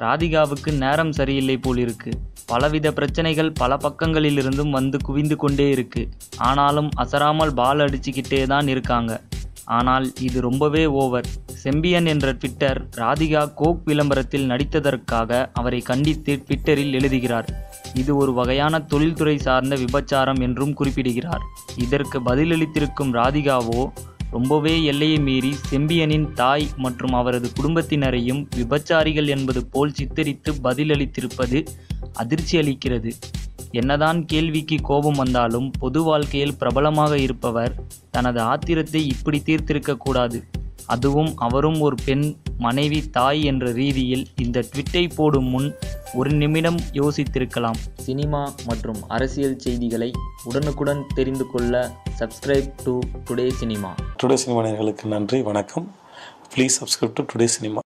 ராதிகாவுக்கு நேரம் சரியில்லை போலிருக்கு. பலவித பிரச்சனைகள் பல பக்கங்களிலிருந்தும் வந்து குவிந்து கொண்டே இருக்கு. ஆனாலும் அசராமல் பால் அடிச்சுக்கிட்டே தான் இருக்காங்க. ஆனால் இது ரொம்பவே ஓவர். செம்பியன் என்ற ட்விட்டர் ராதிகா கோக் விளம்பரத்தில் நடித்ததற்காக அவரை கண்டித்து ட்விட்டரில் எழுதுகிறார். இது ஒரு வகையான தொழில்துறை சார்ந்த விபச்சாரம் என்றும் குறிப்பிடுகிறார். இதற்கு பதிலளித்திருக்கும் ராதிகாவோ ரொம்பவே எல்லையை மீறி செம்பியனின் தாய் மற்றும் அவரது குடும்பத்தினரையும் விபச்சாரிகள் என்பது போல் சித்தரித்து பதிலளித்திருப்பது அதிர்ச்சி அளிக்கிறது. என்னதான் கேள்விக்கு கோபம் வந்தாலும் பொது வாழ்க்கையில் பிரபலமாக இருப்பவர் தனது ஆத்திரத்தை இப்படி தீர்த்திருக்க கூடாது. அதுவும் அவரும் ஒரு பெண், மனைவி, தாய் என்ற ரீதியில் இந்த ட்விட்டை போடும் முன் ஒரு நிமிடம் யோசித்திருக்கலாம். சினிமா மற்றும் அரசியல் செய்திகளை உடனுக்குடன் தெரிந்து கொள்ள subscribe to today cinema. Today cinema நேயர்களுக்கு நன்றி, வணக்கம். Please subscribe to today cinema.